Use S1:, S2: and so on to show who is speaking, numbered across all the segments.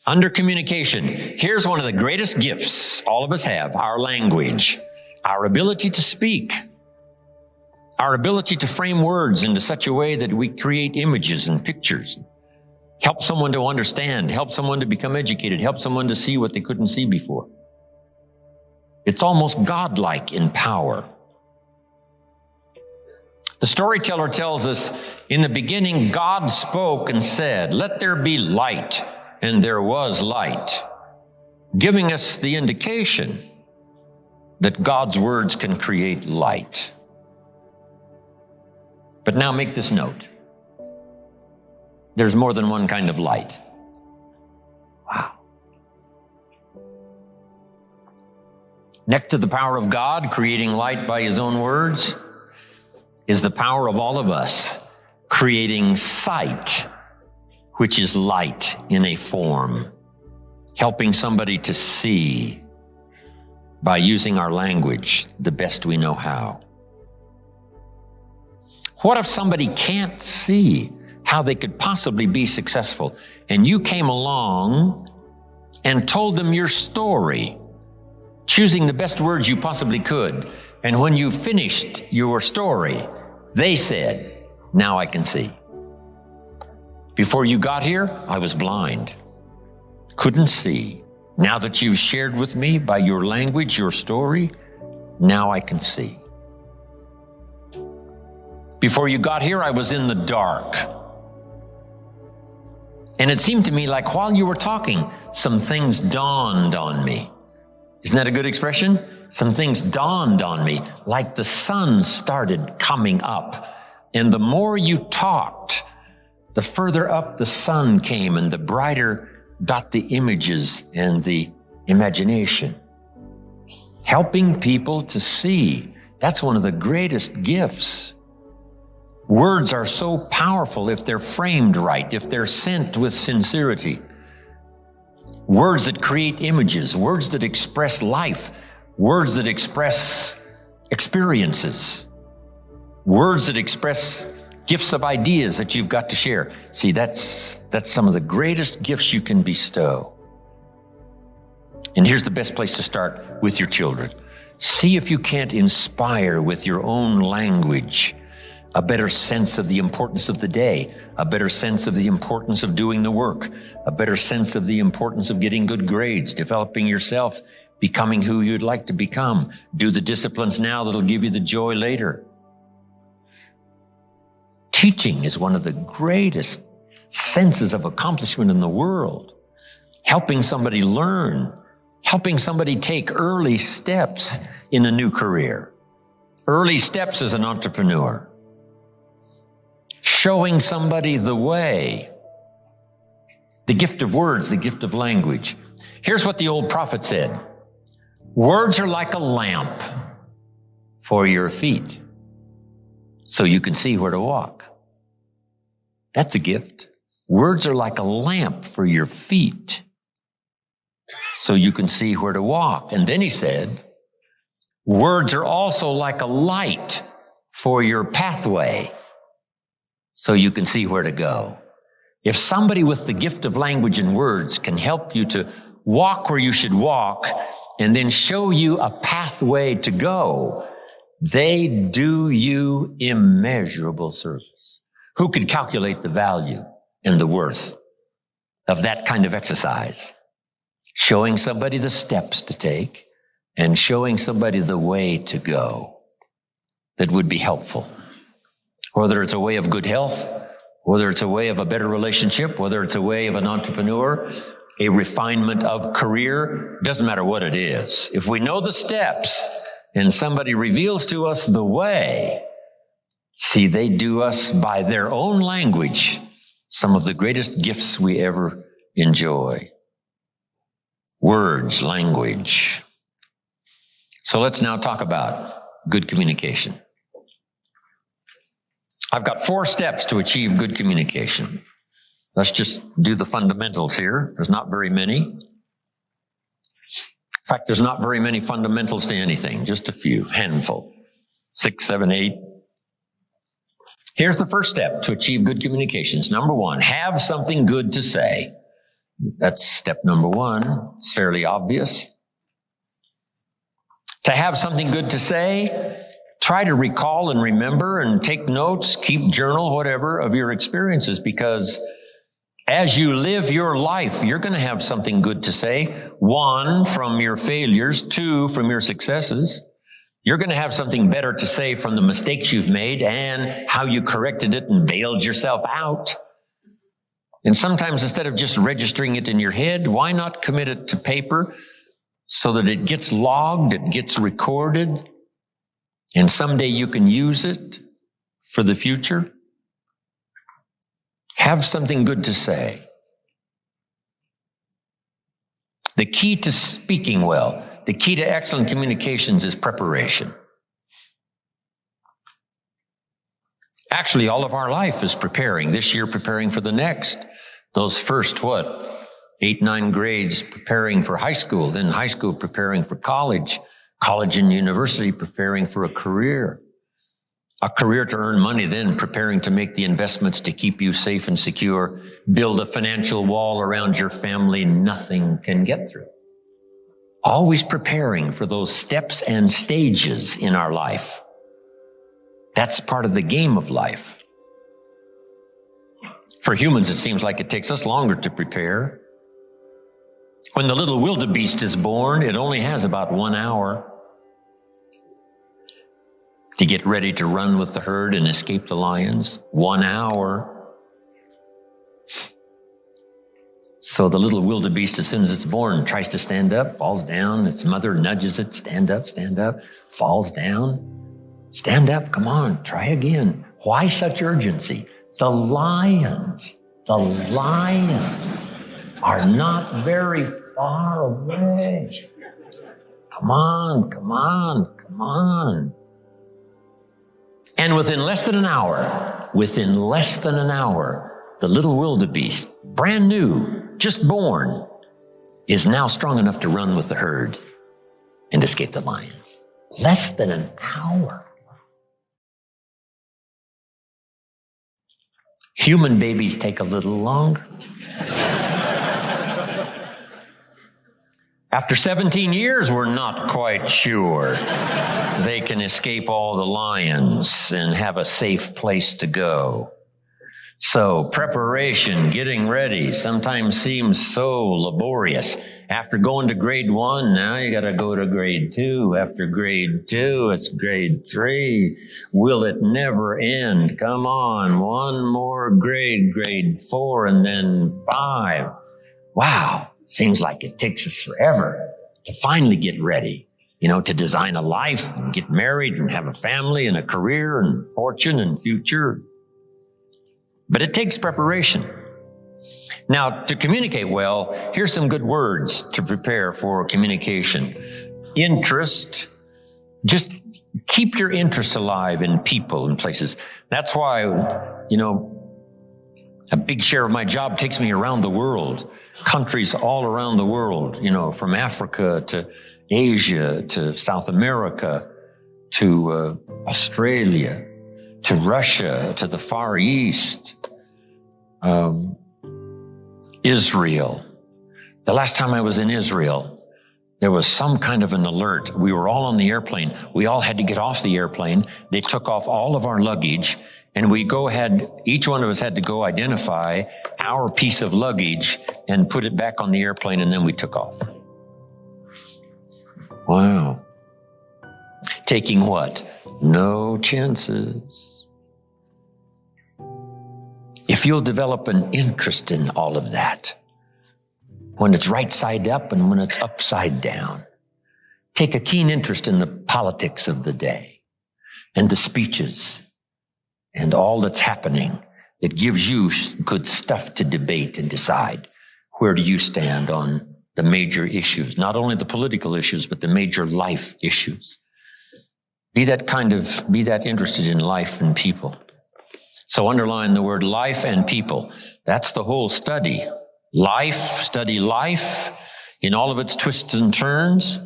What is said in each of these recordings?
S1: Under communication, here's one of the greatest gifts all of us have, our language, our ability to speak, our ability to frame words into such a way that we create images and pictures, help someone to understand, help someone to become educated, help someone to see what they couldn't see before. It's almost godlike in power. The storyteller tells us, in the beginning, God spoke and said, "Let there be light," and there was light, giving us the indication that God's words can create light. But now make this note. There's more than one kind of light. Wow. Next to the power of God creating light by his own words is the power of all of us creating sight, which is light in a form, helping somebody to see by using our language the best we know how. What if somebody can't see how they could possibly be successful, and you came along and told them your story, choosing the best words you possibly could, and when you finished your story, they said, "Now I can see. Before you got here, I was blind, couldn't see. Now that you've shared with me by your language, your story, now I can see. Before you got here, I was in the dark. And it seemed to me like while you were talking, some things dawned on me." Isn't that a good expression? Some things dawned on me, like the sun started coming up. And the more you talked, the further up the sun came and the brighter got the images and the imagination. Helping people to see, that's one of the greatest gifts. Words are so powerful if they're framed right, if they're sent with sincerity. Words that create images, words that express life, words that express experiences, words that express gifts of ideas that you've got to share. See, that's some of the greatest gifts you can bestow. And here's the best place to start: with your children. See if you can't inspire with your own language a better sense of the importance of the day, a better sense of the importance of doing the work, a better sense of the importance of getting good grades, developing yourself, becoming who you'd like to become. Do the disciplines now that'll give you the joy later. Teaching is one of the greatest senses of accomplishment in the world. Helping somebody learn, helping somebody take early steps in a new career, early steps as an entrepreneur. Showing somebody the way, the gift of words, the gift of language. Here's what the old prophet said: "Words are like a lamp for your feet, so you can see where to walk." That's a gift. Words are like a lamp for your feet, so you can see where to walk. And then he said, words are also like a light for your pathway, so you can see where to go. If somebody with the gift of language and words can help you to walk where you should walk and then show you a pathway to go, they do you immeasurable service. Who could calculate the value and the worth of that kind of exercise? Showing somebody the steps to take and showing somebody the way to go that would be helpful. Whether it's a way of good health, whether it's a way of a better relationship, whether it's a way of an entrepreneur, a refinement of career, doesn't matter what it is. If we know the steps and somebody reveals to us the way, see, they do us by their own language some of the greatest gifts we ever enjoy. Words, language. So let's now talk about good communication. I've got 4 steps to achieve good communication. Let's just do the fundamentals here. There's not very many. In fact, there's not very many fundamentals to anything, just a few, handful, 6, 7, 8. Here's the first step to achieve good communications. Number 1, have something good to say. That's step number one. It's fairly obvious. To have something good to say, try to recall and remember and take notes, keep journal, whatever, of your experiences, because as you live your life, you're going to have something good to say. One, from your failures. Two, from your successes. You're going to have something better to say from the mistakes you've made and how you corrected it and bailed yourself out. And sometimes instead of just registering it in your head, why not commit it to paper so that it gets logged, it gets recorded, and someday you can use it for the future? Have something good to say. The key to speaking well, the key to excellent communications is preparation. Actually, all of our life is preparing. This year, preparing for the next. Those first, 8, 9 grades preparing for high school, then high school preparing for college, college and university preparing for a career to earn money, then preparing to make the investments to keep you safe and secure, build a financial wall around your family nothing can get through. Always preparing for those steps and stages in our life. That's part of the game of life. For humans, it seems like it takes us longer to prepare. When the little wildebeest is born, it only has about 1 hour to get ready to run with the herd and escape the lions. 1 hour. So the little wildebeest, as soon as it's born, tries to stand up, falls down. Its mother nudges it, stand up, falls down. Stand up, come on, try again. Why such urgency? The lions are not very far away. Come on. And within less than an hour, the little wildebeest, brand new, just born, is now strong enough to run with the herd and escape the lions. Less than an hour. Human babies take a little longer. After 17 years, we're not quite sure they can escape all the lions and have a safe place to go. So preparation, getting ready, sometimes seems so laborious. After going to grade 1, now you got to go to grade 2. After grade 2, it's grade 3. Will it never end? Come on, one more grade 4, and then 5. Wow, seems like it takes us forever to finally get ready, to design a life and get married and have a family and a career and fortune and future. But it takes preparation. Now, to communicate well, here's some good words to prepare for communication. Interest. Just keep your interest alive in people and places. That's why, a big share of my job takes me around the world, countries all around the world, from Africa to Asia to South America to Australia to Russia to the Far East. Israel. The last time I was in Israel, there was some kind of an alert. We were all on the airplane. We all had to get off the airplane. They took off all of our luggage, and each one of us had to go identify our piece of luggage and put it back on the airplane, and then we took off. Wow. Taking what? No chances. If you'll develop an interest in all of that, when it's right side up and when it's upside down, take a keen interest in the politics of the day and the speeches and all that's happening. It gives you good stuff to debate and decide. Where do you stand on the major issues? Not only the political issues, but the major life issues. Be that interested in life and people. So underline the word life and people. That's the whole study. Study life in all of its twists and turns.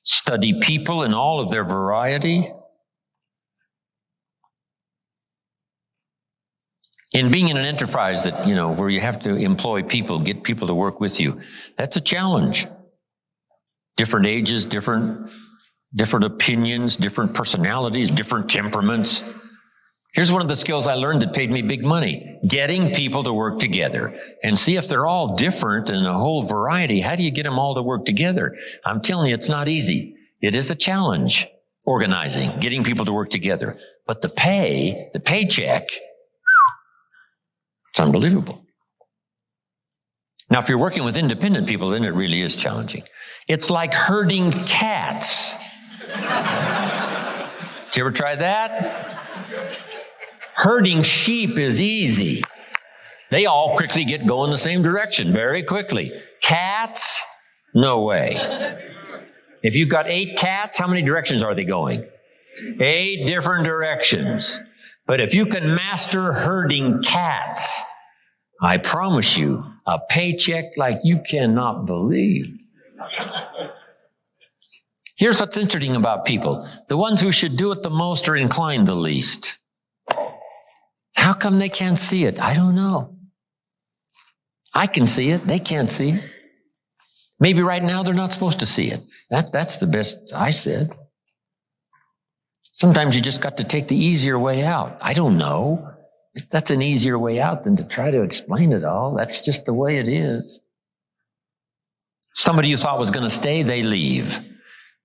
S1: Study people in all of their variety. In being in an enterprise that, where you have to employ people, get people to work with you, that's a challenge. Different ages, different opinions, different personalities, different temperaments. Here's one of the skills I learned that paid me big money. Getting people to work together. And see if they're all different and a whole variety. How do you get them all to work together? I'm telling you, it's not easy. It is a challenge, organizing, getting people to work together. But the paycheck, it's unbelievable. Now, if you're working with independent people, then it really is challenging. It's like herding cats. Did you ever try that? Herding sheep is easy. They all quickly get going the same direction very quickly. Cats, no way. If you've got 8 cats, how many directions are they going? 8 different directions. But if you can master herding cats, I promise you, a paycheck like you cannot believe. Here's what's interesting about people. The ones who should do it the most are inclined the least. How come they can't see it? I don't know. I can see it. They can't see it. Maybe right now they're not supposed to see it. That's the best I said. Sometimes you just got to take the easier way out. I don't know. That's an easier way out than to try to explain it all. That's just the way it is. Somebody you thought was going to stay, they leave.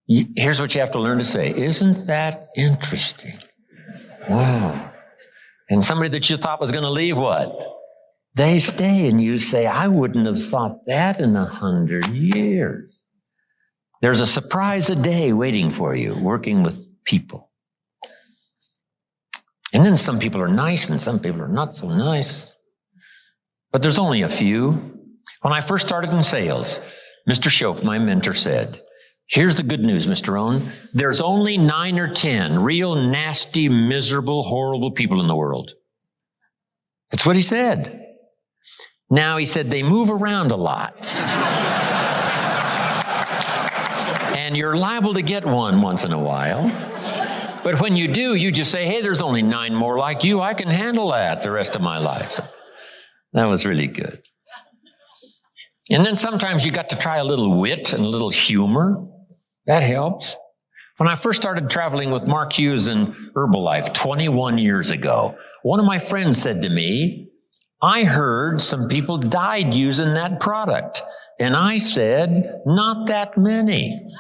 S1: Here's what you have to learn to say. Isn't that interesting? Wow. And somebody that you thought was going to leave, what? They stay, and you say, I wouldn't have thought that in 100 years. There's a surprise a day waiting for you, working with people. And then some people are nice, and some people are not so nice. But there's only a few. When I first started in sales, Mr. Schoaf, my mentor, said, here's the good news, Mr. Owen. There's only 9 or 10 real nasty, miserable, horrible people in the world. That's what he said. Now, he said, they move around a lot. And you're liable to get one once in a while. But when you do, you just say, hey, there's only 9 more like you. I can handle that the rest of my life. So that was really good. And then sometimes you got to try a little wit and a little humor. That helps. When I first started traveling with Mark Hughes and Herbalife 21 years ago, one of my friends said to me, I heard some people died using that product. And I said, not that many.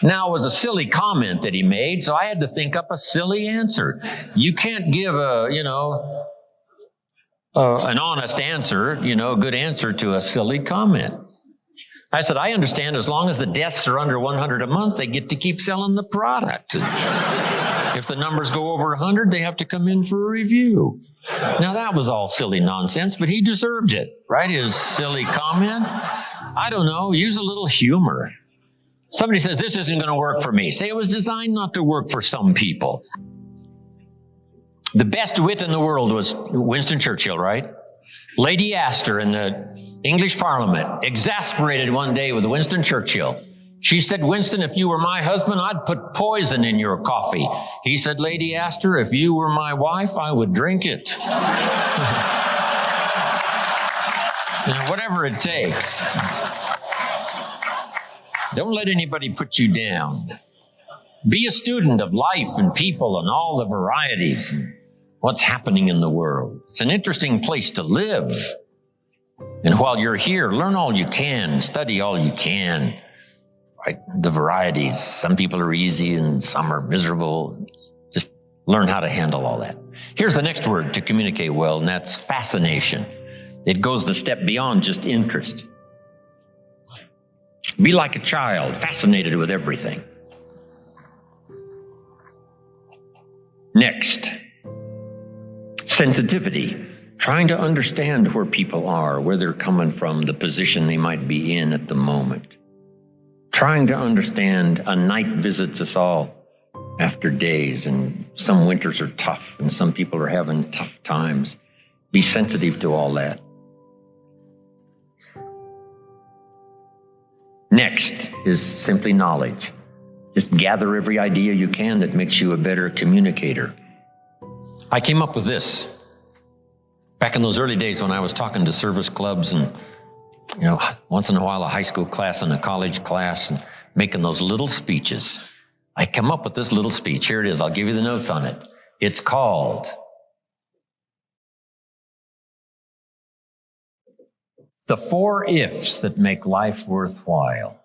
S1: Now, it was a silly comment that he made, so I had to think up a silly answer. You can't give an honest answer, a good answer to a silly comment. I said, I understand as long as the deaths are under 100 a month, they get to keep selling the product. If the numbers go over 100, they have to come in for a review. Now, that was all silly nonsense, but he deserved it, right? His silly comment. I don't know, use a little humor. Somebody says, this isn't going to work for me. Say it was designed not to work for some people. The best wit in the world was Winston Churchill, right? Lady Astor in the English Parliament, exasperated one day with Winston Churchill. She said, Winston, if you were my husband, I'd put poison in your coffee. He said, Lady Astor, if you were my wife, I would drink it. Whatever it takes. Don't let anybody put you down. Be a student of life and people and all the varieties and what's happening in the world. It's an interesting place to live. And while you're here, learn all you can, study all you can. Right? The varieties. Some people are easy and some are miserable. Just learn how to handle all that. Here's the next word to communicate well, and that's fascination. It goes the step beyond just interest. Be like a child, fascinated with everything. Next, sensitivity. Trying to understand where people are, where they're coming from, the position they might be in at the moment. Trying to understand. A night visits us all after days, and some winters are tough, and some people are having tough times. Be sensitive to all that. Next is simply knowledge. Just gather every idea you can that makes you a better communicator. I came up with this back in those early days when I was talking to service clubs and, once in a while a high school class and a college class and making those little speeches. I come up with this little speech. Here it is. I'll give you the notes on it. It's called The 4 Ifs That Make Life Worthwhile.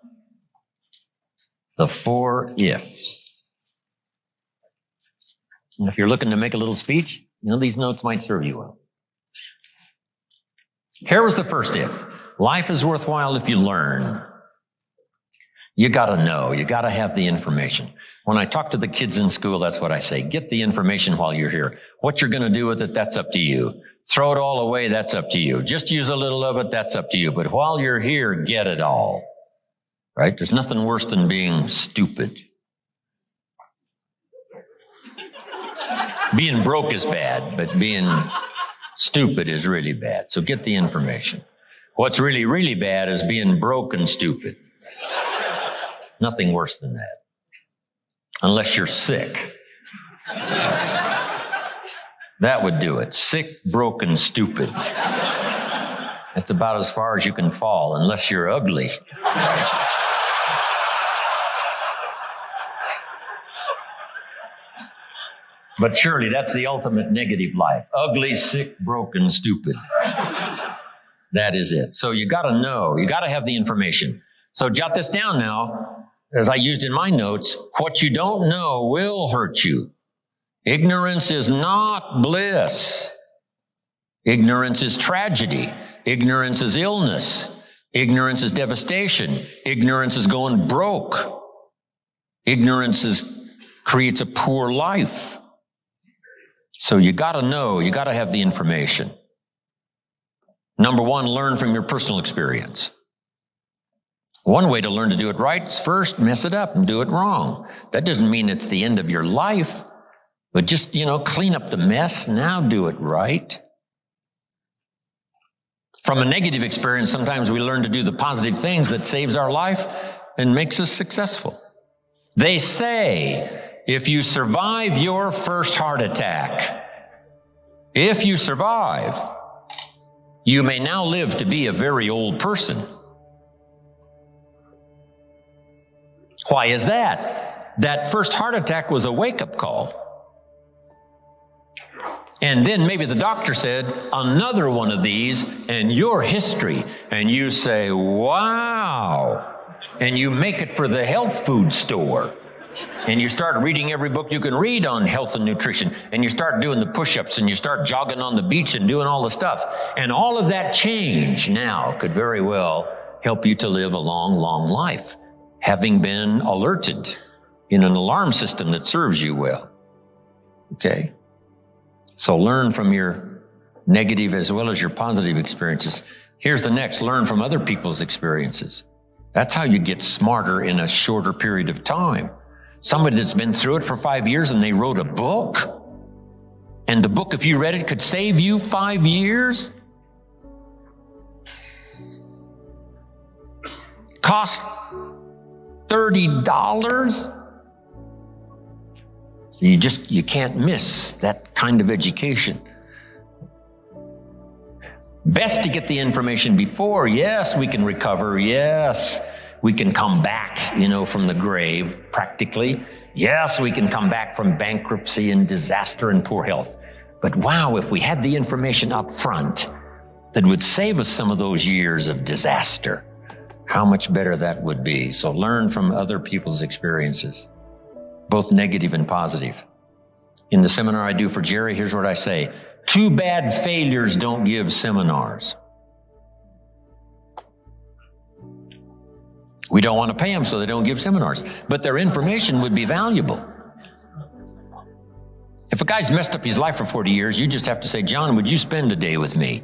S1: The 4 ifs. And if you're looking to make a little speech, these notes might serve you well. Here was the first if. Life is worthwhile if you learn. You got to know. You got to have the information. When I talk to the kids in school, that's what I say. Get the information while you're here. What you're going to do with it, that's up to you. Throw it all away, that's up to you. Just use a little of it, that's up to you. But while you're here, get it all. Right? There's nothing worse than being stupid. Being broke is bad, but being stupid is really bad. So get the information. What's really, really bad is being broke and stupid. Nothing worse than that. Unless you're sick. That would do it. Sick, broken, stupid. That's about as far as you can fall, unless you're ugly. But surely that's the ultimate negative life. Ugly, sick, broken, stupid. That is it. So you got to know. You got to have the information. So jot this down now, as I used in my notes. What you don't know will hurt you. Ignorance is not bliss. Ignorance is tragedy. Ignorance is illness. Ignorance is devastation. Ignorance is going broke. Ignorance creates a poor life. So you got to know, you got to have the information. Number 1, learn from your personal experience. One way to learn to do it right is first mess it up and do it wrong. That doesn't mean it's the end of your life, but just, clean up the mess. Now do it right. From a negative experience, sometimes we learn to do the positive things that saves our life and makes us successful. They say, if you survive your first heart attack, if you survive, you may now live to be a very old person. Why is that? That first heart attack was a wake-up call. And then maybe the doctor said, another one of these and your history. And you say, wow. And you make it for the health food store. And you start reading every book you can read on health and nutrition. And you start doing the push-ups and you start jogging on the beach and doing all the stuff. And all of that change now could very well help you to live a long, long life, having been alerted in an alarm system that serves you well. Okay? So learn from your negative as well as your positive experiences. Here's the next. Learn from other people's experiences. That's how you get smarter in a shorter period of time. Somebody that's been through it for 5 years and they wrote a book. And the book, if you read it, could save you 5 years. Cost $30. So you can't miss that kind of education. Best to get the information before. Yes, we can recover. Yes, we can come back, from the grave, practically. Yes, we can come back from bankruptcy and disaster and poor health. But wow, if we had the information up front that would save us some of those years of disaster, how much better that would be. So learn from other people's experiences, both negative and positive. In the seminar I do for Jerry, here's what I say. 2 bad failures don't give seminars. We don't want to pay them, so they don't give seminars. But their information would be valuable. If a guy's messed up his life for 40 years, you just have to say, John, would you spend a day with me?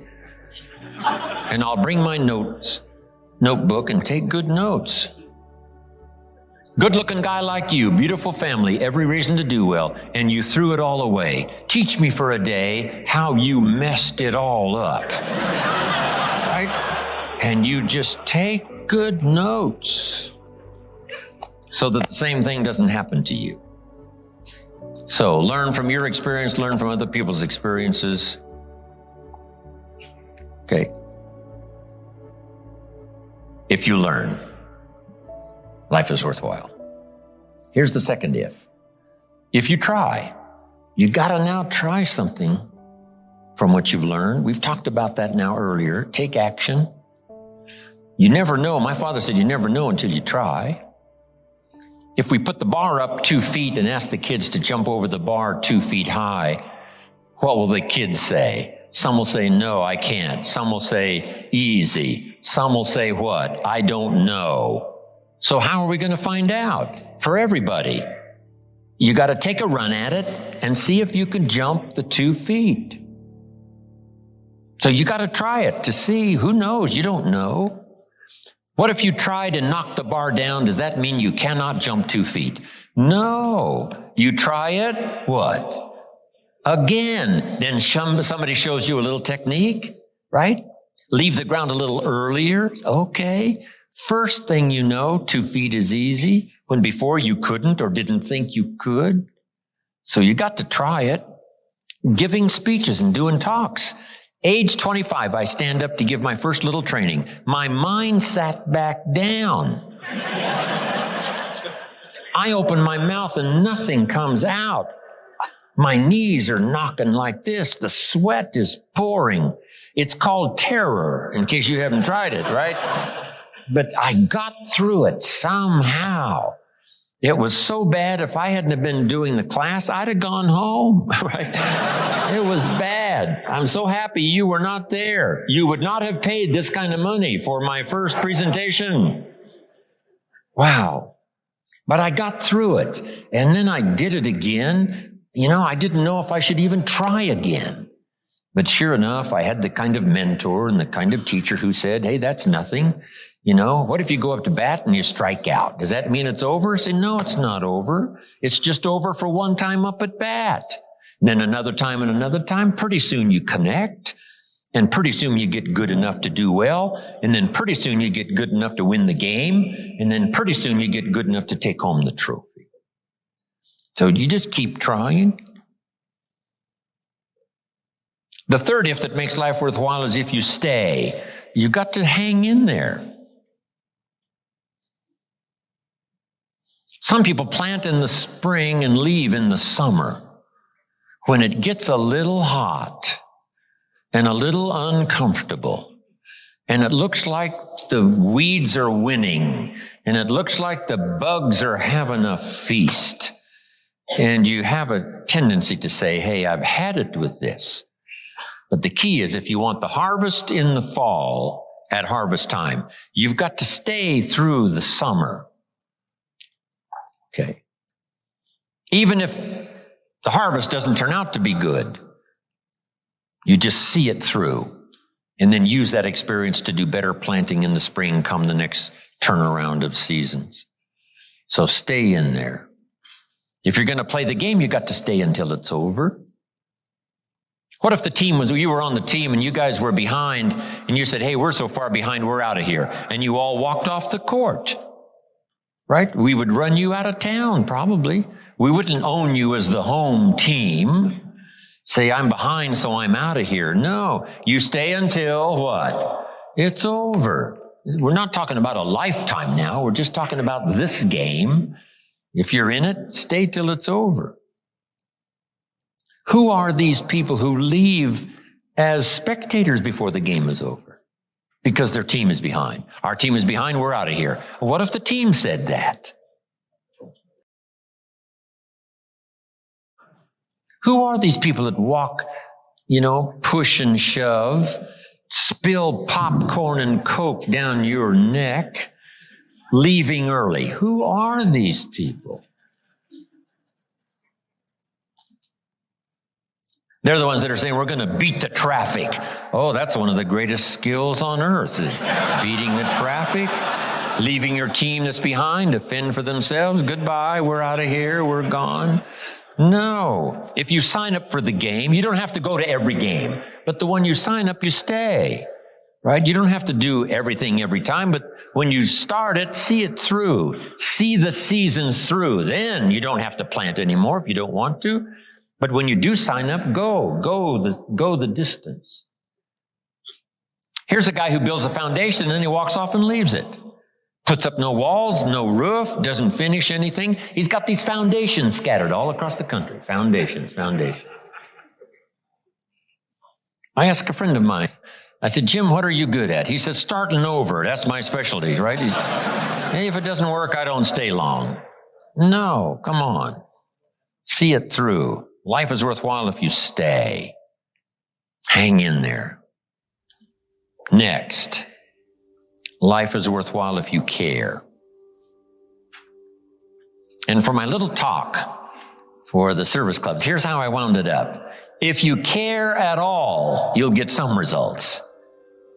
S1: And I'll bring my notebook and take good notes. Good-looking guy like you, beautiful family, every reason to do well, and you threw it all away. Teach me for a day how you messed it all up. Right? And you just take good notes. so that the same thing doesn't happen to you. So learn from your experience, learn from other people's experiences. Okay. If you learn, life is worthwhile. Here's the second if. If you try, you got to now try something from what you've learned. We've talked about that now earlier. Take action. You never know. My father said you never know until you try. If we put the bar up 2 feet and ask the kids to jump over the bar 2 feet high, what will the kids say? Some will say, no, I can't. Some will say, easy. Some will say what? I don't know. So how are we going to find out? For everybody, you got to take a run at it and see if you can jump the 2 feet. So you got to try it to see. Who knows? You don't know. What if you tried and knocked the bar down? Does that mean you cannot jump 2 feet? No. You try it, what? Again. Then somebody shows you a little technique, right? Leave the ground a little earlier. Okay. First thing you know, 2 feet is easy, when before you couldn't or didn't think you could. So you got to try it. Giving speeches and doing talks. Age 25, I stand up to give my first little training. My mind sat back down. I open my mouth and nothing comes out. My knees are knocking like this. The sweat is pouring. It's called terror, in case you haven't tried it, right? But I got through it somehow. It was so bad, if I hadn't have been doing the class, I'd have gone home, right? It was bad. I'm so happy you were not there. You would not have paid this kind of money for my first presentation. Wow. But I got through it. And then I did it again. You know, I didn't know if I should even try again. But sure enough, I had the kind of mentor and the kind of teacher who said, hey, that's nothing. You know, what if you go up to bat and you strike out? Does that mean it's over? I say, no, it's not over. It's just over for one time up at bat. And then another time and another time. Pretty soon you connect. And pretty soon you get good enough to do well. And then pretty soon you get good enough to win the game. And then pretty soon you get good enough to take home the trophy. So you just keep trying. The third if that makes life worthwhile is if you stay. You got to hang in there. Some people plant in the spring and leave in the summer. When it gets a little hot and a little uncomfortable, and it looks like the weeds are winning, and it looks like the bugs are having a feast, and you have a tendency to say, hey, I've had it with this. But the key is, if you want the harvest in the fall at harvest time, you've got to stay through the summer. Okay. Even if the harvest doesn't turn out to be good, you just see it through and then use that experience to do better planting in the spring come the next turnaround of seasons. So stay in there. If you're going to play the game, you got to stay until it's over. What if you were on the team and you guys were behind and you said, hey, we're so far behind, we're out of here. And you all walked off the court. Right? We would run you out of town, probably. We wouldn't own you as the home team. Say, I'm behind, so I'm out of here. No, you stay until what? It's over. We're not talking about a lifetime now. We're just talking about this game. If you're in it, stay till it's over. Who are these people who leave as spectators before the game is over? Because their team is behind. Our team is behind, we're out of here. What if the team said that? Who are these people that walk, push and shove, spill popcorn and Coke down your neck, leaving early? Who are these people? They're the ones that are saying, we're going to beat the traffic. Oh, that's one of the greatest skills on earth, is beating the traffic, leaving your team that's behind to fend for themselves. Goodbye, we're out of here, we're gone. No. If you sign up for the game, you don't have to go to every game. But the one you sign up, you stay. right? You don't have to do everything every time, but when you start it, see it through. See the seasons through. Then you don't have to plant anymore if you don't want to. But when you do sign up, go the distance. Here's a guy who builds a foundation and then he walks off and leaves it. Puts up no walls, no roof, doesn't finish anything. He's got these foundations scattered all across the country. Foundations. I asked a friend of mine, I said, Jim, what are you good at? He said, starting over. That's my specialty, right? Hey, if it doesn't work, I don't stay long. No, come on. See it through. Life is worthwhile if you stay. Hang in there. Next, life is worthwhile if you care. And for my little talk for the service clubs, here's how I wound it up. If you care at all, you'll get some results.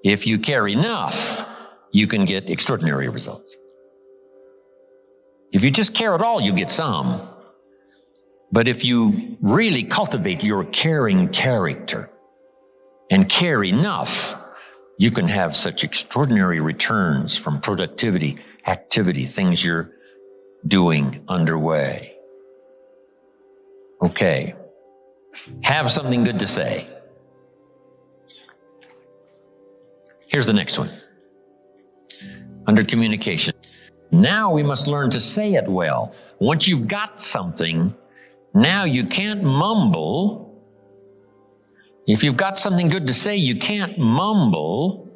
S1: If you care enough, you can get extraordinary results. If you just care at all, you get some. But if you really cultivate your caring character and care enough, you can have such extraordinary returns from productivity, activity, things you're doing underway. Okay. Have something good to say. Here's the next one. Under communication. Now we must learn to say it well. Once you've got something, now you can't mumble. If you've got something good to say, you can't mumble.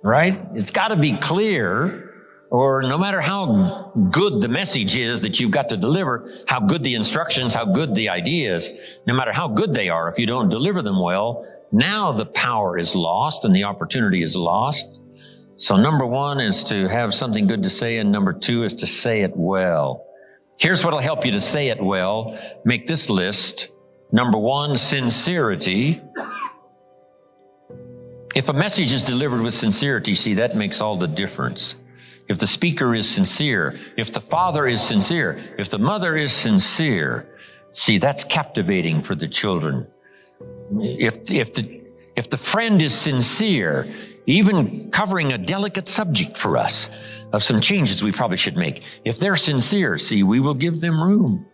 S1: Right? It's got to be clear. Or no matter how good the message is that you've got to deliver, how good the instructions, how good the ideas, no matter how good they are, if you don't deliver them well, now the power is lost and the opportunity is lost. So number one is to have something good to say, and number two is to say it well. Here's what will help you to say it well. Make this list. Number one, sincerity. If a message is delivered with sincerity, see, that makes all the difference. If the speaker is sincere, if the father is sincere, if the mother is sincere, see, that's captivating for the children. If the friend is sincere, even covering a delicate subject for us of some changes we probably should make, if they're sincere, see, we will give them room.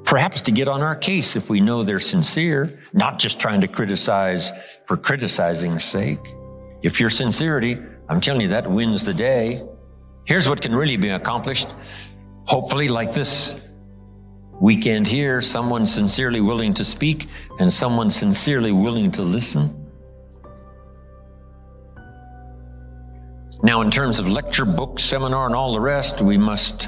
S1: Perhaps to get on our case if we know they're sincere, not just trying to criticize for criticizing's sake. If your sincerity, I'm telling you, that wins the day. Here's what can really be accomplished. Hopefully, like this weekend here, someone sincerely willing to speak and someone sincerely willing to listen. Now, in terms of lecture, book, seminar, and all the rest, we must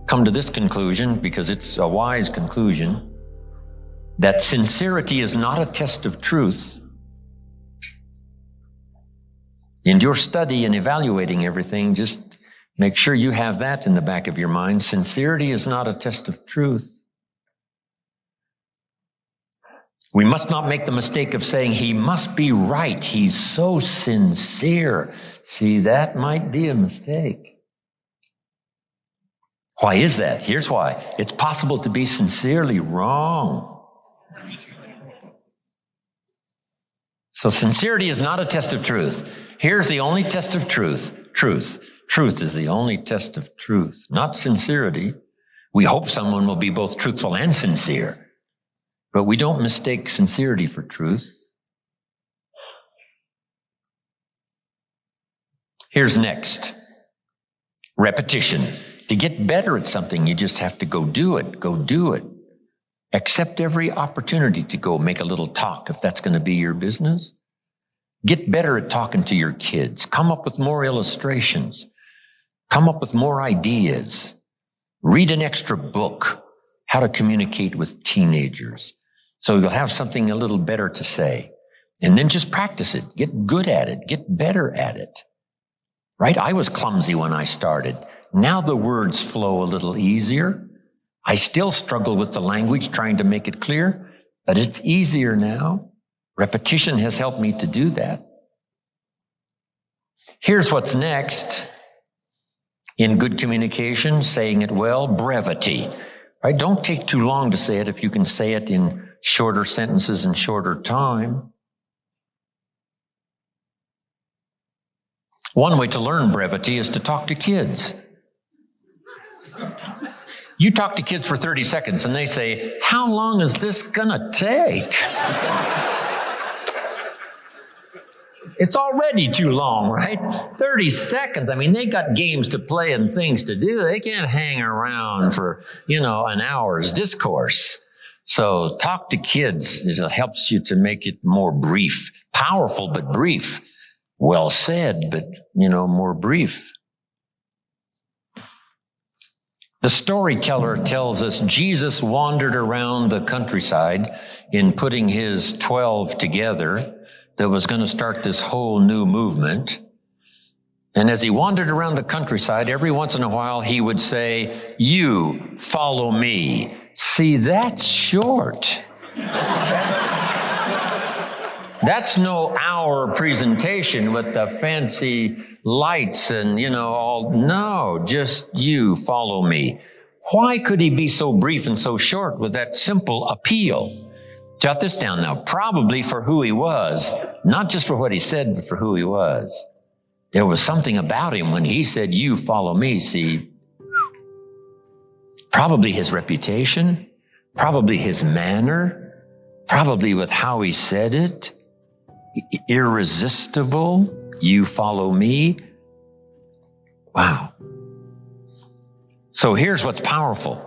S1: come to this conclusion, because it's a wise conclusion, that sincerity is not a test of truth. In your study and evaluating everything, just make sure you have that in the back of your mind. Sincerity is not a test of truth. We must not make the mistake of saying, he must be right. He's so sincere. See, that might be a mistake. Why is that? Here's why. It's possible to be sincerely wrong. So sincerity is not a test of truth. Here's the only test of truth. Truth is the only test of truth, not sincerity. We hope someone will be both truthful and sincere, but we don't mistake sincerity for truth. Here's next. Repetition. To get better at something, you just have to go do it. Go do it. Accept every opportunity to go make a little talk if that's going to be your business. Get better at talking to your kids. Come up with more illustrations. Come up with more ideas. Read an extra book, how to communicate with teenagers. So you'll have something a little better to say. And then just practice it. Get good at it. Get better at it. Right? I was clumsy when I started. Now the words flow a little easier. I still struggle with the language, trying to make it clear, but it's easier now. Repetition has helped me to do that. Here's what's next. In good communication, saying it well, brevity. Right? Don't take too long to say it if you can say it in shorter sentences and shorter time. One way to learn brevity is to talk to kids. You talk to kids for 30 seconds and they say, how long is this gonna take? It's already too long, right? 30 seconds. I mean, they got games to play and things to do. They can't hang around for, an hour's discourse. So talk to kids. It helps you to make it more brief. Powerful, but brief. Well said, but, more brief. The storyteller tells us Jesus wandered around the countryside in putting his 12 together that was going to start this whole new movement. And as he wandered around the countryside, every once in a while he would say, you follow me. See, that's short. That's no hour presentation with the fancy lights and, no, just you follow me. Why could he be so brief and so short with that simple appeal? Jot this down now. Probably for who he was, not just for what he said, but for who he was. There was something about him when he said, you follow me. See, probably his reputation, probably his manner, probably with how he said it. Irresistible. You follow me. Wow. So here's what's powerful.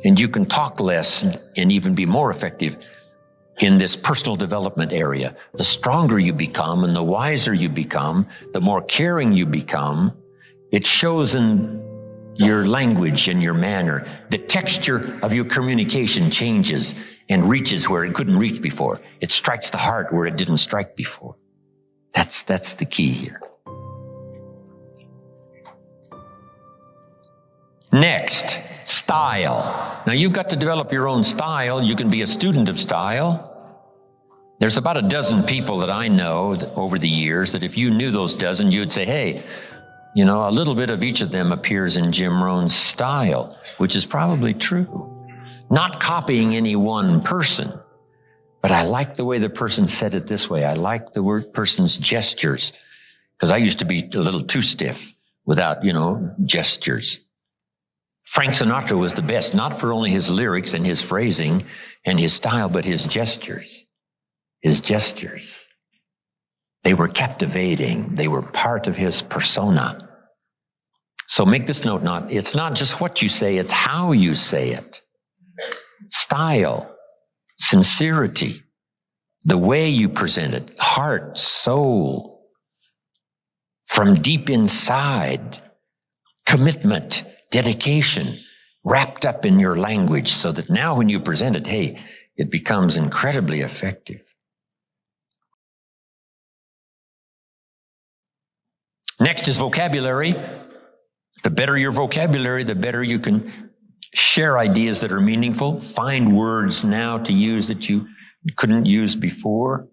S1: And you can talk less and even be more effective in this personal development area. The stronger you become and the wiser you become, the more caring you become, it shows in your language and your manner. The texture of your communication changes and reaches where it couldn't reach before. It strikes the heart where it didn't strike before. That's the key here. Next, style. Now you've got to develop your own style. You can be a student of style. There's about a dozen people that I know over the years that if you knew those dozen, you'd say, hey, a little bit of each of them appears in Jim Rohn's style, which is probably true. Not copying any one person, but I like the way the person said it this way. I like the person's gestures, because I used to be a little too stiff without, gestures. Frank Sinatra was the best, not for only his lyrics and his phrasing and his style, but his gestures. His gestures. They were captivating. They were part of his persona. So make this note, it's not just what you say, it's how you say it. Style, sincerity, the way you present it, heart, soul, from deep inside, commitment, dedication, wrapped up in your language so that now when you present it, hey, it becomes incredibly effective. Next is vocabulary. The better your vocabulary, the better you can share ideas that are meaningful, find words now to use that you couldn't use before.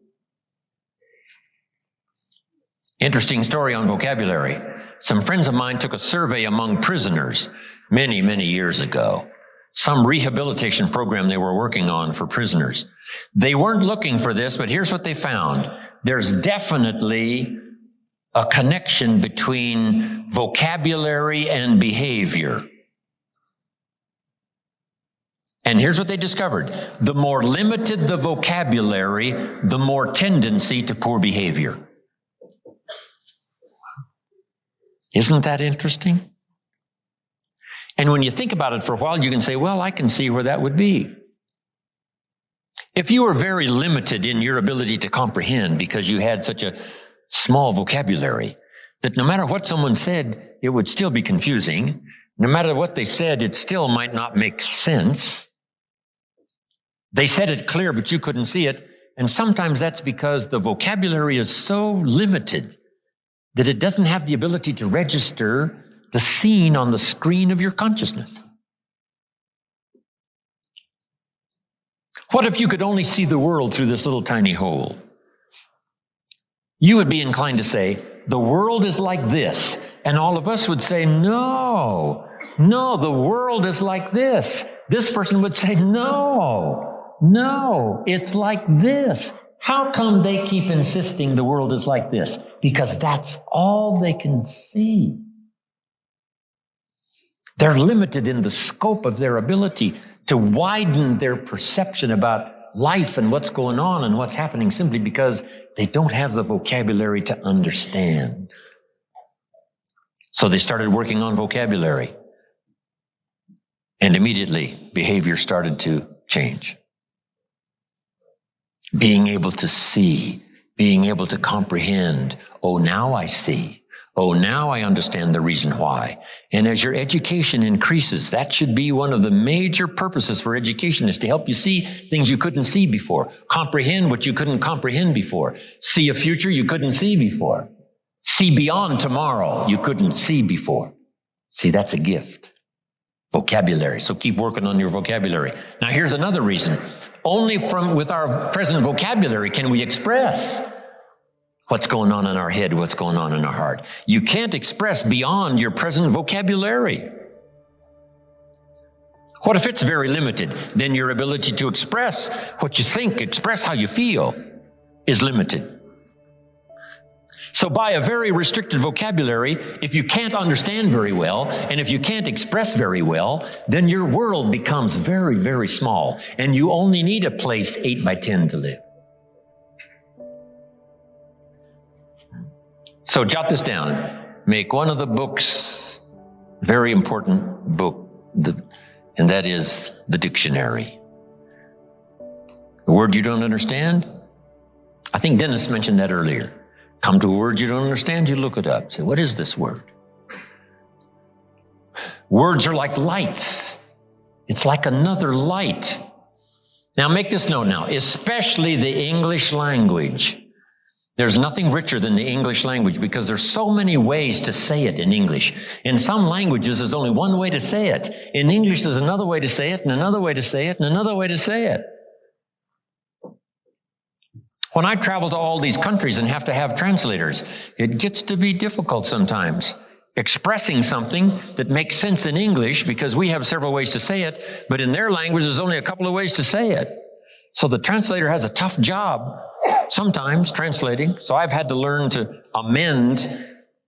S1: Interesting story on vocabulary. Some friends of mine took a survey among prisoners many, many years ago. Some rehabilitation program they were working on for prisoners. They weren't looking for this, but here's what they found. There's definitely a connection between vocabulary and behavior. And here's what they discovered. The more limited the vocabulary, the more tendency to poor behavior. Isn't that interesting? And when you think about it for a while, you can say, well, I can see where that would be. If you were very limited in your ability to comprehend because you had such a small vocabulary, that no matter what someone said, it would still be confusing. No matter what they said, it still might not make sense. They said it clear, but you couldn't see it. And sometimes that's because the vocabulary is so limited that it doesn't have the ability to register the scene on the screen of your consciousness. What if you could only see the world through this little tiny hole? You would be inclined to say, the world is like this. And all of us would say, no, the world is like this. This person would say, no, it's like this. How come they keep insisting the world is like this? Because that's all they can see. They're limited in the scope of their ability to widen their perception about life and what's going on and what's happening simply because they don't have the vocabulary to understand. So they started working on vocabulary. And immediately behavior started to change. Being able to see, being able to comprehend. Oh, now I see. Oh, now I understand the reason why. And as your education increases, that should be one of the major purposes for education, is to help you see things you couldn't see before. Comprehend what you couldn't comprehend before. See a future you couldn't see before. See beyond tomorrow you couldn't see before. See, that's a gift. Vocabulary. So keep working on your vocabulary. Now here's another reason. Only with our present vocabulary can we express what's going on in our head, what's going on in our heart. You can't express beyond your present vocabulary. What if it's very limited? Then your ability to express what you think, express how you feel, is limited. So by a very restricted vocabulary, if you can't understand very well, and if you can't express very well, then your world becomes very, very small, and you only need a place 8 by 10 to live. So jot this down. Make one of the books very important book, and that is the dictionary. A word you don't understand? I think Dennis mentioned that earlier. Come to a word you don't understand, you look it up. Say, what is this word? Words are like lights. It's like another light. Now make this note now, especially the English language. There's nothing richer than the English language because there's so many ways to say it in English. In some languages, there's only one way to say it. In English, there's another way to say it, and another way to say it, and another way to say it. When I travel to all these countries and have to have translators, it gets to be difficult sometimes. Expressing something that makes sense in English, because we have several ways to say it, but in their language, there's only a couple of ways to say it. So the translator has a tough job sometimes translating. So I've had to learn to amend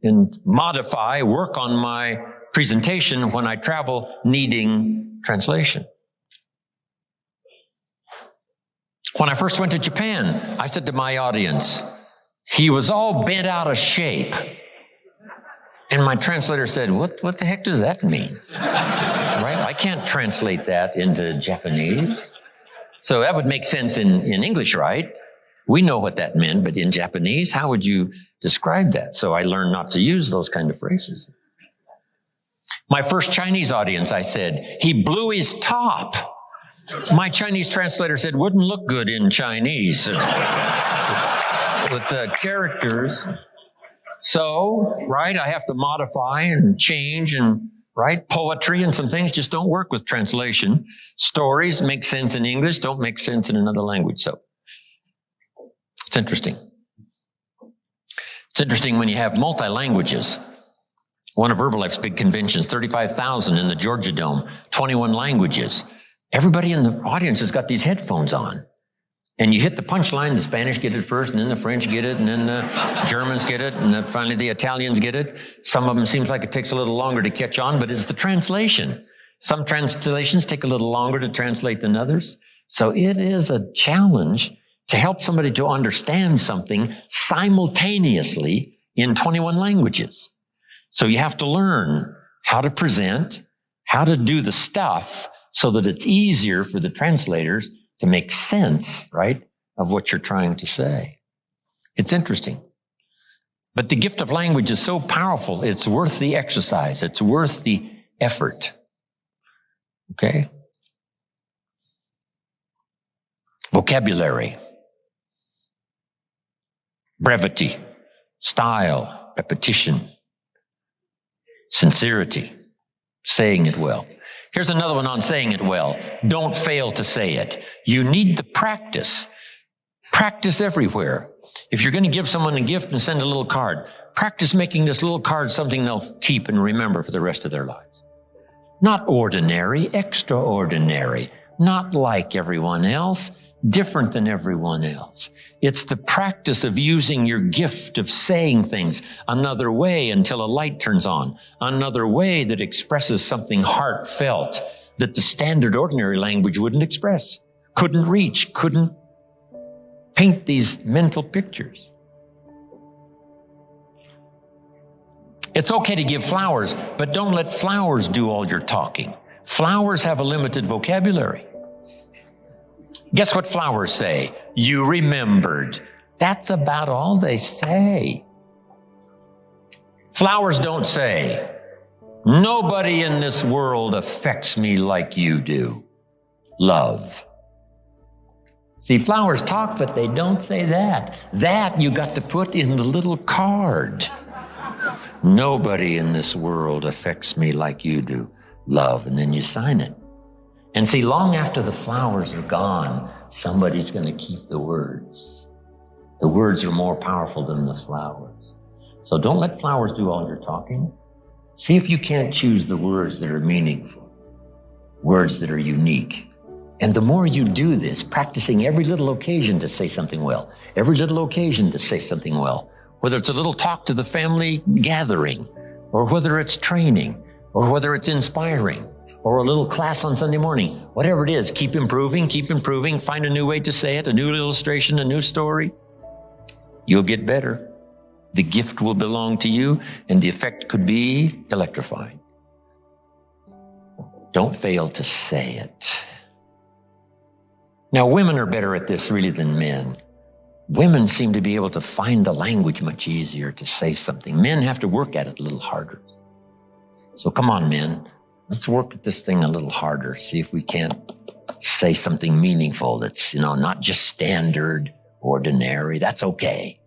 S1: and modify, work on my presentation when I travel needing translation. When I first went to Japan, I said to my audience, he was all bent out of shape. And my translator said, what the heck does that mean? Right? I can't translate that into Japanese. So that would make sense in English, right? We know what that meant, but in Japanese, how would you describe that? So I learned not to use those kind of phrases. My first Chinese audience, I said, he blew his top. My Chinese translator said, wouldn't look good in Chinese with the characters. So, right, I have to modify and change, and right, poetry and some things just don't work with translation. Stories make sense in English, don't make sense in another language. So it's interesting. It's interesting when you have multi-languages. One of Herbalife's big conventions, 35,000 in the Georgia Dome, 21 languages. Everybody in the audience has got these headphones on. And you hit the punchline, the Spanish get it first, and then the French get it, and then the Germans get it, and then finally the Italians get it. Some of them seems like it takes a little longer to catch on, but it's the translation. Some translations take a little longer to translate than others. So it is a challenge to help somebody to understand something simultaneously in 21 languages. So you have to learn how to present, how to do the stuff, so that it's easier for the translators to make sense, right, of what you're trying to say. It's interesting. But the gift of language is so powerful, it's worth the exercise. It's worth the effort. Okay? Vocabulary. Brevity. Style. Repetition. Sincerity. Saying it well. Here's another one on saying it well. Don't fail to say it. You need the practice. Practice everywhere. If you're going to give someone a gift and send a little card, practice making this little card something they'll keep and remember for the rest of their lives. Not ordinary, extraordinary. Not like everyone else. different than everyone else. It's the practice of using your gift of saying things another way until a light turns on, another way that expresses something heartfelt that the standard ordinary language wouldn't express, couldn't reach, couldn't paint these mental pictures. It's okay to give flowers, but don't let flowers do all your talking. Flowers have a limited vocabulary. Guess what flowers say? You remembered. That's about all they say. Flowers don't say, nobody in this world affects me like you do. Love. See, flowers talk, but they don't say that. That you got to put in the little card. Nobody in this world affects me like you do. Love. And then you sign it. And see, long after the flowers are gone, somebody's going to keep the words. The words are more powerful than the flowers. So don't let flowers do all your talking. See if you can't choose the words that are meaningful, words that are unique. And the more you do this, practicing every little occasion to say something well, every little occasion to say something well, whether it's a little talk to the family gathering, or whether it's training, or whether it's inspiring, or a little class on Sunday morning, whatever it is, keep improving, find a new way to say it, a new illustration, a new story. You'll get better. The gift will belong to you, and the effect could be electrifying. Don't fail to say it. Now, women are better at this really than men. Women seem to be able to find the language much easier to say something. Men have to work at it a little harder. So come on, men. Let's work at this thing a little harder. See if we can't say something meaningful that's, not just standard, ordinary. That's okay,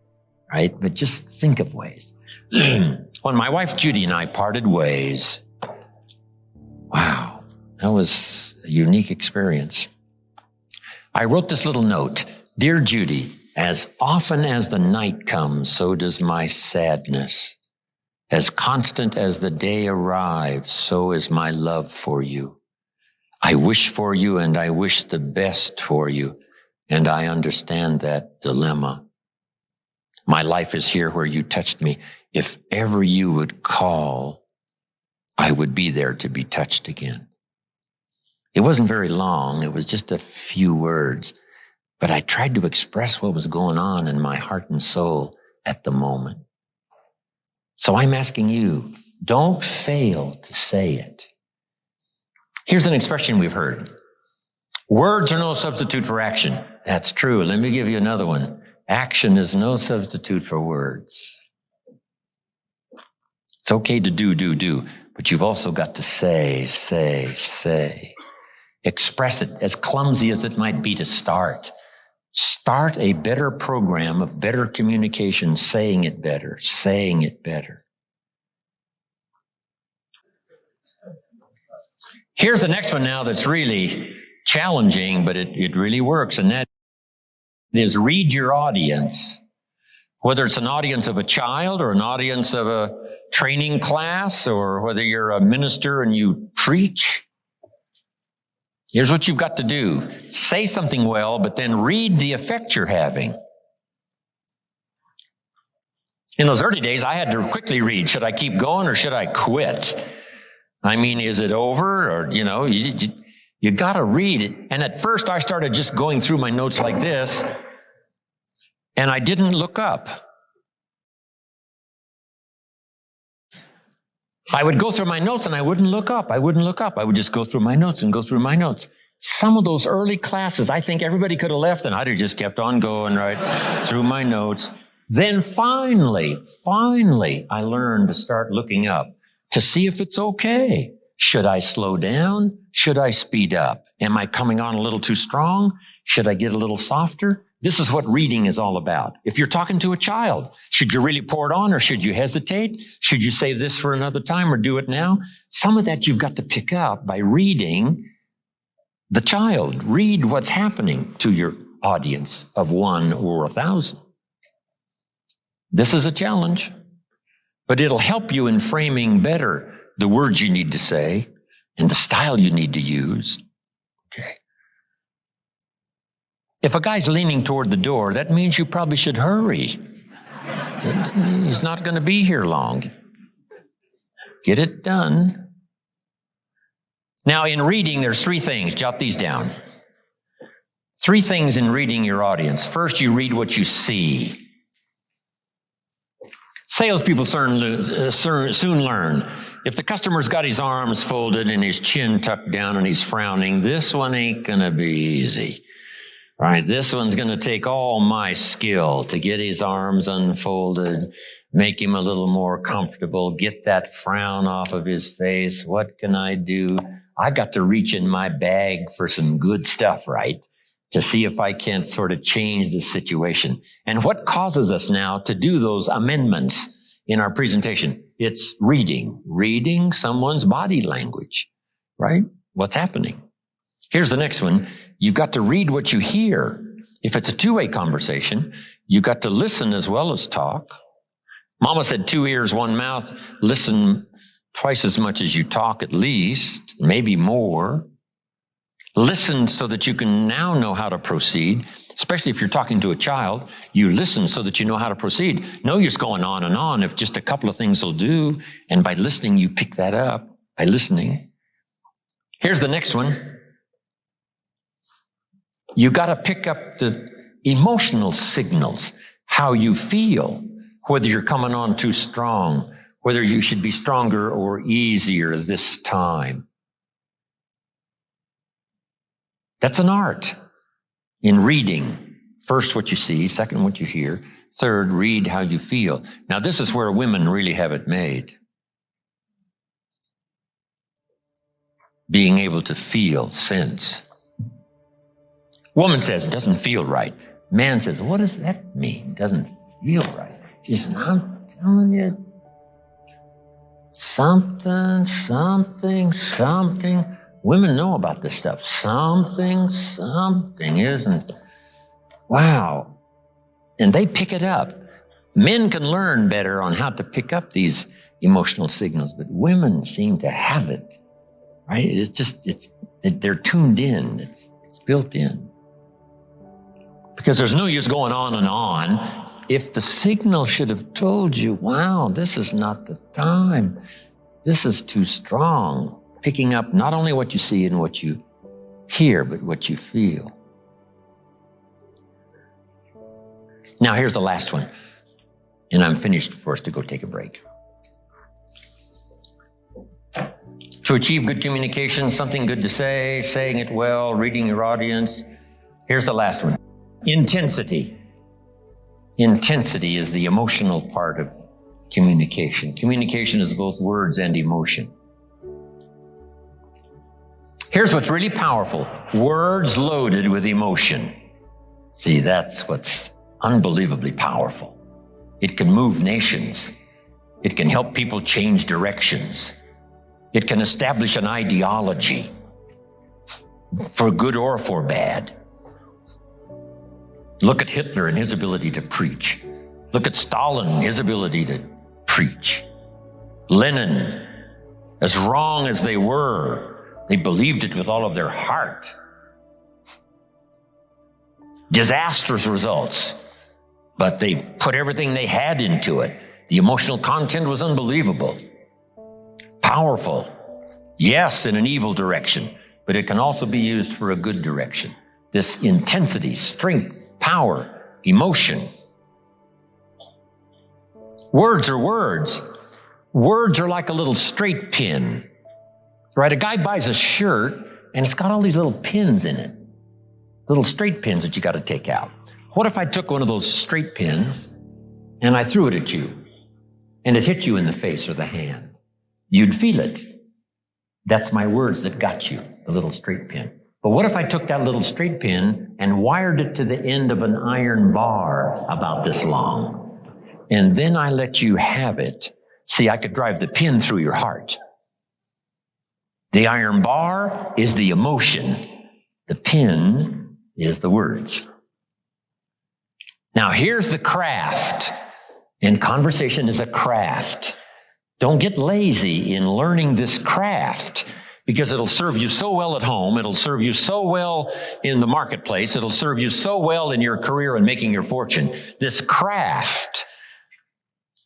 S1: right? But just think of ways. When my wife Judy and I parted ways, wow, that was a unique experience. I wrote this little note. Dear Judy, as often as the night comes, so does my sadness. As constant as the day arrives, so is my love for you. I wish for you and I wish the best for you, and I understand that dilemma. My life is here where you touched me. If ever you would call, I would be there to be touched again. It wasn't very long. It was just a few words, but I tried to express what was going on in my heart and soul at the moment. So I'm asking you, don't fail to say it. Here's an expression we've heard. Words are no substitute for action. That's true. Let me give you another one. Action is no substitute for words. It's okay to do, but you've also got to say. Express it, as clumsy as it might be to start. Start a better program of better communication, saying it better. Here's the next one now that's really challenging, but it really works, and that is read your audience. Whether it's an audience of a child or an audience of a training class, or whether you're a minister and you preach, here's what you've got to do. Say something well, but then read the effect you're having. In those early days, I had to quickly read, should I keep going or should I quit? I mean, is it over? Or, you got to read it. And at first, I started just going through my notes like this, and I didn't look up. I would go through my notes and I wouldn't look up. I would just go through my notes. Some of those early classes, I think everybody could have left and I'd have just kept on going right through my notes. Then finally, I learned to start looking up to see if it's okay. Should I slow down? Should I speed up? Am I coming on a little too strong? Should I get a little softer? This is what reading is all about. If you're talking to a child, should you really pour it on or should you hesitate? Should you save this for another time or do it now? Some of that you've got to pick up by reading the child. Read what's happening to your audience of 1 or 1,000. This is a challenge, but it'll help you in framing better the words you need to say and the style you need to use. Okay. If a guy's leaning toward the door, that means you probably should hurry. He's not going to be here long. Get it done. Now, in reading, there's 3 things. Jot these down. 3 things in reading your audience. First, you read what you see. Salespeople soon learn. If the customer's got his arms folded and his chin tucked down and he's frowning, this one ain't going to be easy. All right, this one's going to take all my skill to get his arms unfolded, make him a little more comfortable, get that frown off of his face. What can I do? I got to reach in my bag for some good stuff, right? To see if I can't sort of change the situation. And what causes us now to do those amendments in our presentation? It's reading someone's body language, right? What's happening? Here's the next one. You've got to read what you hear. If it's a 2-way conversation, you've got to listen as well as talk. Mama said 2 ears, 1 mouth. Listen twice as much as you talk, at least, maybe more. Listen so that you can now know how to proceed, especially if you're talking to a child. You listen so that you know how to proceed. No use going on and on if just a couple of things will do. And by listening, you pick that up by listening. Here's the next one. You got to pick up the emotional signals, how you feel, whether you're coming on too strong, whether you should be stronger or easier this time. That's an art in reading. First, what you see. Second, what you hear. Third, read how you feel. Now, this is where women really have it made. Being able to feel, sense. Woman says, it doesn't feel right. Man says, what does that mean? It doesn't feel right. She says, I'm telling you, something. Women know about this stuff. Something isn't. Wow. And they pick it up. Men can learn better on how to pick up these emotional signals, but women seem to have it, right? They're tuned in. It's built in. Because there's no use going on and on if the signal should have told you, wow, this is not the time. This is too strong. Picking up not only what you see and what you hear, but what you feel. Now, here's the last one. And I'm finished for us to go take a break. To achieve good communication, something good to say, saying it well, reading your audience. Here's the last one. Intensity. Intensity is the emotional part of communication. Communication is both words and emotion. Here's what's really powerful. Words loaded with emotion. See, that's what's unbelievably powerful. It can move nations. It can help people change directions. It can establish an ideology for good or for bad. Look at Hitler and his ability to preach. Look at Stalin and his ability to preach. Lenin, as wrong as they were, they believed it with all of their heart. Disastrous results, but they put everything they had into it. The emotional content was unbelievable. Powerful. Yes, in an evil direction, but it can also be used for a good direction. This intensity, strength, power, emotion. Words are words. Words are like a little straight pin, right? A guy buys a shirt and it's got all these little pins in it, little straight pins that you got to take out. What if I took one of those straight pins and I threw it at you and it hit you in the face or the hand? You'd feel it. That's my words that got you, the little straight pin. But what if I took that little straight pin and wired it to the end of an iron bar about this long? And then I let you have it. See, I could drive the pin through your heart. The iron bar is the emotion. The pin is the words. Now, here's the craft. And conversation is a craft. Don't get lazy in learning this craft, because it'll serve you so well at home. It'll serve you so well in the marketplace. It'll serve you so well in your career and making your fortune. This craft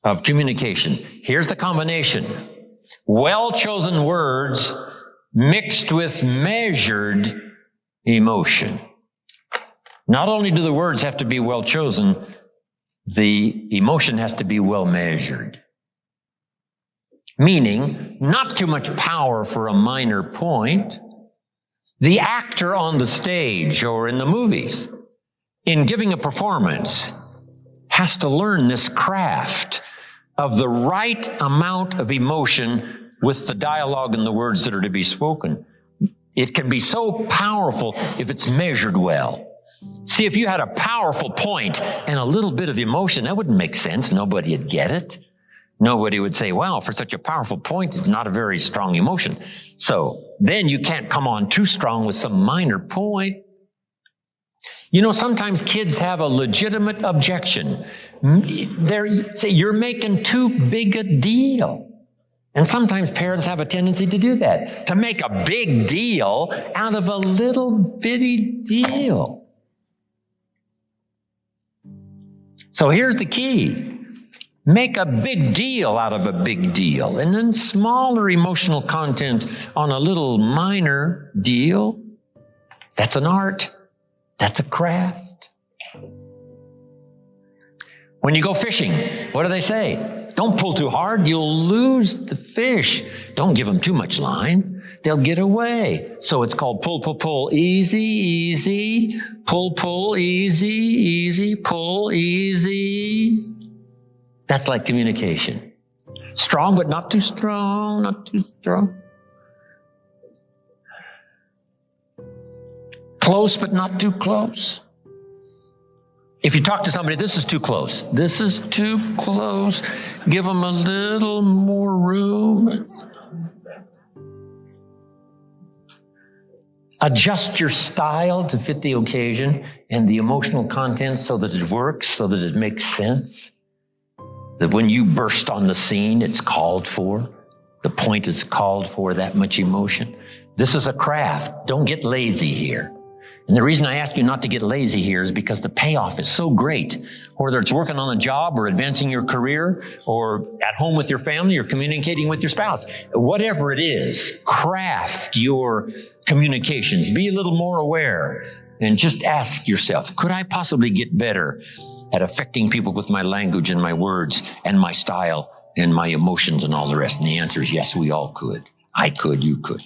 S1: of communication. Here's the combination. Well-chosen words mixed with measured emotion. Not only do the words have to be well chosen, the emotion has to be well measured. Meaning, not too much power for a minor point. The actor on the stage or in the movies, in giving a performance, has to learn this craft of the right amount of emotion with the dialogue and the words that are to be spoken. It can be so powerful if it's measured well. See, if you had a powerful point and a little bit of emotion, that wouldn't make sense. Nobody would get it. Nobody would say, wow, for such a powerful point, it's not a very strong emotion. So then you can't come on too strong with some minor point. You know, sometimes kids have a legitimate objection. They say, you're making too big a deal. And sometimes parents have a tendency to do that, to make a big deal out of a little bitty deal. So here's the key. Make a big deal out of a big deal, and then smaller emotional content on a little minor deal. That's an art. That's a craft. When you go fishing, what do they say? Don't pull too hard. You'll lose the fish. Don't give them too much line. They'll get away. So it's called pull, pull, pull. Easy, easy. Pull, pull. Easy, easy. Pull, easy. That's like communication. Strong, but not too strong, not too strong. Close, but not too close. If you talk to somebody, this is too close. This is too close. Give them a little more room. Adjust your style to fit the occasion and the emotional content so that it works, so that it makes sense. That when you burst on the scene, it's called for. The point is called for, that much emotion. This is a craft. Don't get lazy here. And the reason I ask you not to get lazy here is because the payoff is so great. Whether it's working on a job or advancing your career or at home with your family or communicating with your spouse. Whatever it is, craft your communications. Be a little more aware and just ask yourself, could I possibly get better at affecting people with my language and my words and my style and my emotions and all the rest? And the answer is yes, we all could. I could, you could.